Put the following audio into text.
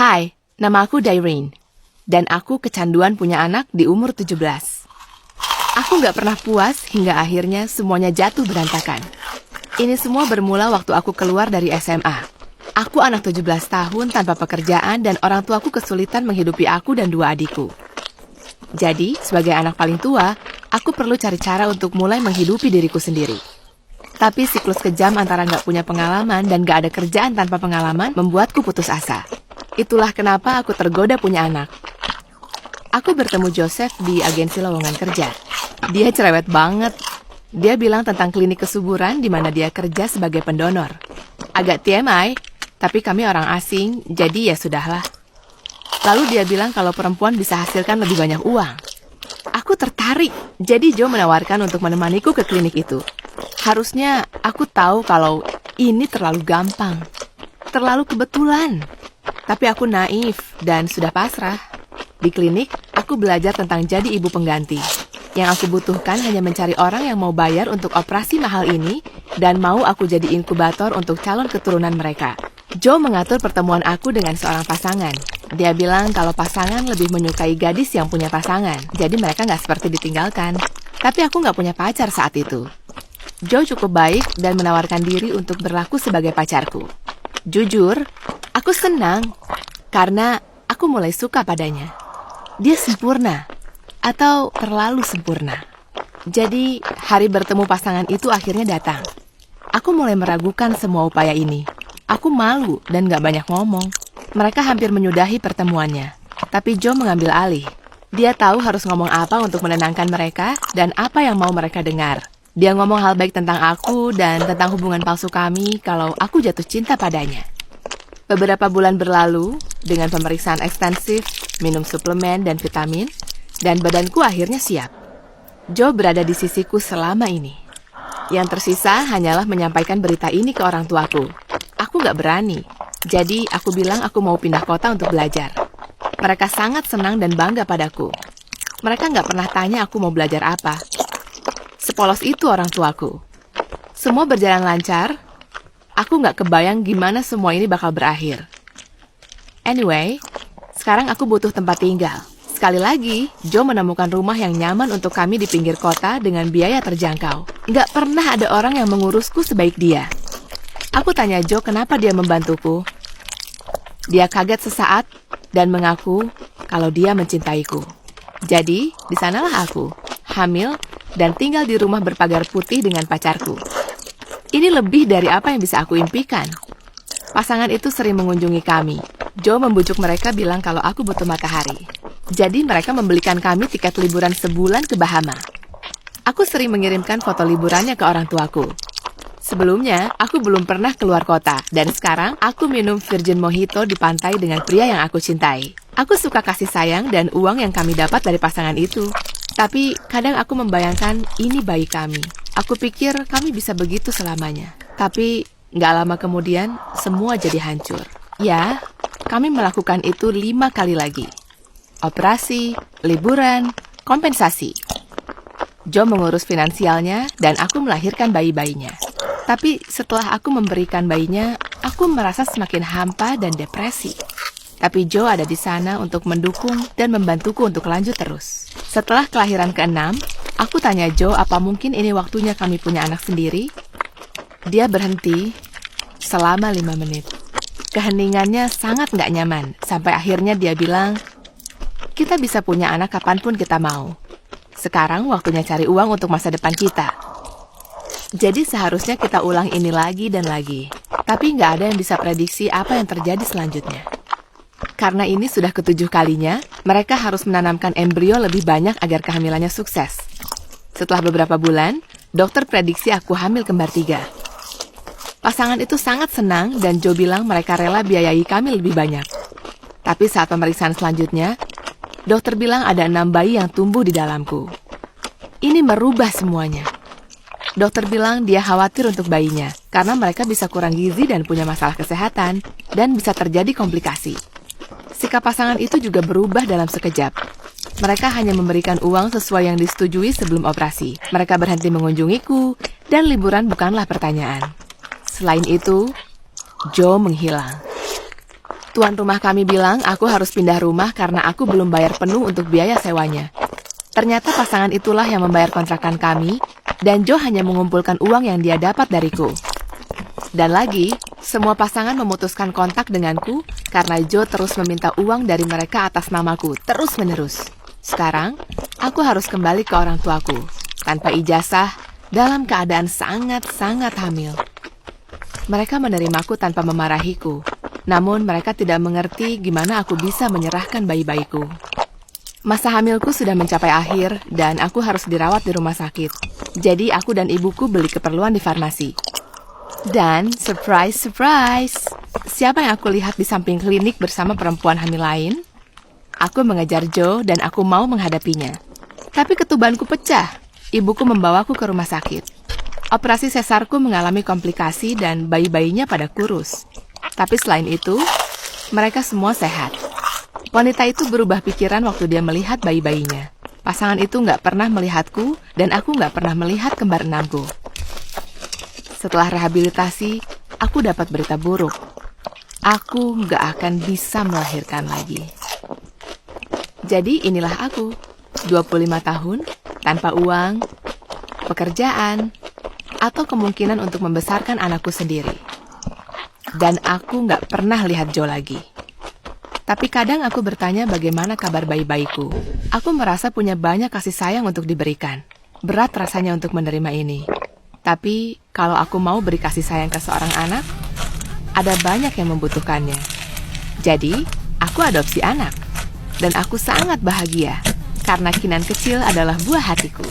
Hai, nama aku Daireen, dan aku kecanduan punya anak di umur 17. Aku nggak pernah puas hingga akhirnya semuanya jatuh berantakan. Ini semua bermula waktu aku keluar dari SMA. Aku anak 17 tahun tanpa pekerjaan dan orang tuaku kesulitan menghidupi aku dan 2 adikku. Jadi, sebagai anak paling tua, aku perlu cari cara untuk mulai menghidupi diriku sendiri. Tapi siklus kejam antara nggak punya pengalaman dan nggak ada kerjaan tanpa pengalaman membuatku putus asa. Itulah kenapa aku tergoda punya anak. Aku bertemu Joseph di agensi lowongan kerja. Dia cerewet banget. Dia bilang tentang klinik kesuburan di mana dia kerja sebagai pendonor. Agak TMI, tapi kami orang asing, jadi ya sudahlah. Lalu dia bilang kalau perempuan bisa hasilkan lebih banyak uang. Aku tertarik, jadi Joe menawarkan untuk menemaniku ke klinik itu. Harusnya aku tahu kalau ini terlalu gampang, terlalu kebetulan. Tapi aku naif dan sudah pasrah. Di klinik, aku belajar tentang jadi ibu pengganti. Yang aku butuhkan hanya mencari orang yang mau bayar untuk operasi mahal ini dan mau aku jadi inkubator untuk calon keturunan mereka. Joe mengatur pertemuan aku dengan seorang pasangan. Dia bilang kalau pasangan lebih menyukai gadis yang punya pasangan, jadi mereka nggak seperti ditinggalkan. Tapi aku nggak punya pacar saat itu. Joe cukup baik dan menawarkan diri untuk berlaku sebagai pacarku. Jujur, aku senang karena aku mulai suka padanya. Dia sempurna, atau terlalu sempurna. Jadi, hari bertemu pasangan itu akhirnya datang. Aku mulai meragukan semua upaya ini. Aku malu dan gak banyak ngomong. Mereka hampir menyudahi pertemuannya. Tapi Joe mengambil alih. Dia tahu harus ngomong apa untuk menenangkan mereka dan apa yang mau mereka dengar. Dia ngomong hal baik tentang aku dan tentang hubungan palsu kami kalau aku jatuh cinta padanya. Beberapa bulan berlalu, dengan pemeriksaan ekstensif, minum suplemen dan vitamin, dan badanku akhirnya siap. Joe berada di sisiku selama ini. Yang tersisa hanyalah menyampaikan berita ini ke orang tuaku. Aku nggak berani, jadi aku bilang aku mau pindah kota untuk belajar. Mereka sangat senang dan bangga padaku. Mereka nggak pernah tanya aku mau belajar apa. Sepolos itu orang tuaku. Semua berjalan lancar. Aku nggak kebayang gimana semua ini bakal berakhir. Anyway, sekarang aku butuh tempat tinggal. Sekali lagi, Joe menemukan rumah yang nyaman untuk kami di pinggir kota dengan biaya terjangkau. Nggak pernah ada orang yang mengurusku sebaik dia. Aku tanya Joe kenapa dia membantuku. Dia kaget sesaat dan mengaku kalau dia mencintaiku. Jadi, di sanalah aku, hamil dan tinggal di rumah berpagar putih dengan pacarku. Ini lebih dari apa yang bisa aku impikan. Pasangan itu sering mengunjungi kami. Joe membujuk mereka bilang kalau aku butuh matahari. Jadi mereka membelikan kami tiket liburan sebulan ke Bahama. Aku sering mengirimkan foto liburannya ke orang tuaku. Sebelumnya, aku belum pernah keluar kota. Dan sekarang, aku minum Virgin Mojito di pantai dengan pria yang aku cintai. Aku suka kasih sayang dan uang yang kami dapat dari pasangan itu. Tapi, kadang aku membayangkan ini bayi kami. Aku pikir kami bisa begitu selamanya. Tapi, nggak lama kemudian, semua jadi hancur. Ya, kami melakukan itu 5 kali lagi. Operasi, liburan, kompensasi. Joe mengurus finansialnya dan aku melahirkan bayi-bayinya. Tapi setelah aku memberikan bayinya, aku merasa semakin hampa dan depresi. Tapi Joe ada di sana untuk mendukung dan membantuku untuk lanjut terus. Setelah kelahiran ke-6, aku tanya Joe apa mungkin ini waktunya kami punya anak sendiri. Dia berhenti selama 5 menit. Keheningannya sangat nggak nyaman, sampai akhirnya dia bilang, kita bisa punya anak kapanpun kita mau. Sekarang waktunya cari uang untuk masa depan kita. Jadi seharusnya kita ulang ini lagi dan lagi. Tapi nggak ada yang bisa prediksi apa yang terjadi selanjutnya. Karena ini sudah ke-7 kalinya, mereka harus menanamkan embrio lebih banyak agar kehamilannya sukses. Setelah beberapa bulan, dokter prediksi aku hamil kembar 3. Pasangan itu sangat senang dan Joe bilang mereka rela biayai kami lebih banyak. Tapi saat pemeriksaan selanjutnya, dokter bilang ada 6 bayi yang tumbuh di dalamku. Ini merubah semuanya. Dokter bilang dia khawatir untuk bayinya, karena mereka bisa kurang gizi dan punya masalah kesehatan, dan bisa terjadi komplikasi. Sikap pasangan itu juga berubah dalam sekejap. Mereka hanya memberikan uang sesuai yang disetujui sebelum operasi. Mereka berhenti mengunjungiku, dan liburan bukanlah pertanyaan. Selain itu, Joe menghilang. Tuan rumah kami bilang aku harus pindah rumah karena aku belum bayar penuh untuk biaya sewanya. Ternyata pasangan itulah yang membayar kontrakan kami, dan Joe hanya mengumpulkan uang yang dia dapat dariku. Dan lagi, semua pasangan memutuskan kontak denganku karena Joe terus meminta uang dari mereka atas namaku, terus-menerus. Sekarang, aku harus kembali ke orang tuaku, tanpa ijazah, dalam keadaan sangat-sangat hamil. Mereka menerimaku tanpa memarahiku, namun mereka tidak mengerti gimana aku bisa menyerahkan bayi-bayiku. Masa hamilku sudah mencapai akhir dan aku harus dirawat di rumah sakit. Jadi aku dan ibuku beli keperluan di farmasi. Dan surprise, surprise, siapa yang aku lihat di samping klinik bersama perempuan hamil lain? Aku mengejar Joe dan aku mau menghadapinya. Tapi ketubanku pecah. Ibuku membawaku ke rumah sakit. Operasi sesarku mengalami komplikasi dan bayi-bayinya pada kurus. Tapi selain itu, mereka semua sehat. Wanita itu berubah pikiran waktu dia melihat bayi-bayinya. Pasangan itu nggak pernah melihatku, dan aku nggak pernah melihat kembar enamku. Setelah rehabilitasi, aku dapat berita buruk. Aku nggak akan bisa melahirkan lagi. Jadi inilah aku, 25 tahun, tanpa uang, pekerjaan, atau kemungkinan untuk membesarkan anakku sendiri. Dan aku nggak pernah lihat Joe lagi. Tapi kadang aku bertanya bagaimana kabar bayi-bayiku. Aku merasa punya banyak kasih sayang untuk diberikan. Berat rasanya untuk menerima ini. Tapi kalau aku mau beri kasih sayang ke seorang anak, ada banyak yang membutuhkannya. Jadi, aku adopsi anak. Dan aku sangat bahagia, karena Kinan kecil adalah buah hatiku.